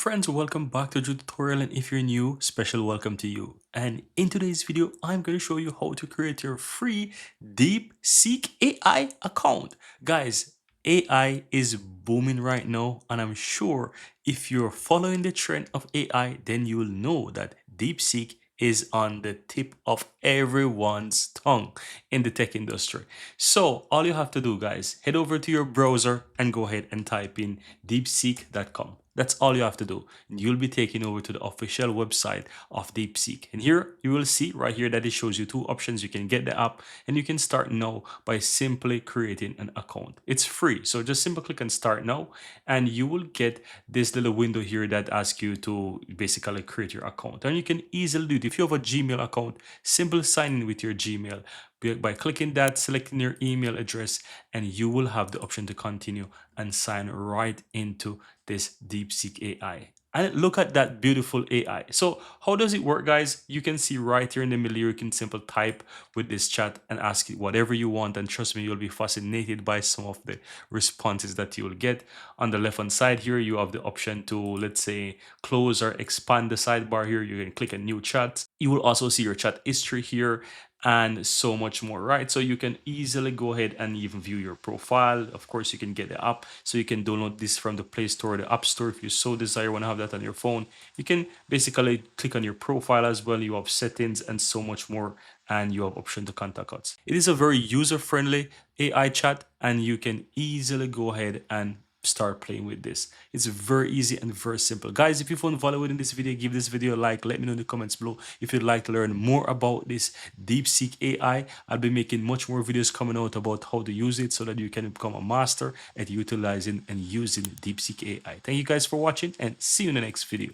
Friends, welcome back to the tutorial, and if you're new, special welcome to you. And in today's video, I'm going to show you how to create your free DeepSeek AI account. Guys, AI is booming right now, and I'm sure if you're following the trend of AI, then you'll know that DeepSeek is on the tip of everyone's tongue in the tech industry. So all you have to do, guys, head over to your browser and go ahead and type in deepseek.com. That's all you have to do. And you'll be taken over to the official website of DeepSeek. And here you will see right here that it shows you two options. You can get the app and you can start now by simply creating an account. It's free. So just simply click on start now and you will get this little window here that asks you to basically create your account. And you can easily do it. If you have a Gmail account, simply sign in with your Gmail by clicking that, selecting your email address, and you will have the option to continue and sign right into this DeepSeek AI. And look at that beautiful AI. So how does it work, guys? You can see right here in the middle, you can simply type with this chat and ask it whatever you want. And trust me, you'll be fascinated by some of the responses that you will get. On the left hand side here, you have the option to, let's say, close or expand the sidebar here. You can click a new chat. You will also see your chat history here and so much more, right? So you can easily go ahead and even view your profile. Of course, you can get the app, so you can download this from the Play Store or the App Store if you so desire. Want to have that on your phone, you can basically click on your profile as well. You have settings and so much more, and you have option to contact us. It is a very user-friendly AI chat, and you can easily go ahead and start playing with this. It's very easy and very simple. Guys, if you found value in this video, give this video a like. Let me know in the comments below if you'd like to learn more about this DeepSeek AI. I'll be making much more videos coming out about how to use it so that you can become a master at utilizing and using DeepSeek AI. Thank you guys for watching and see you in the next video.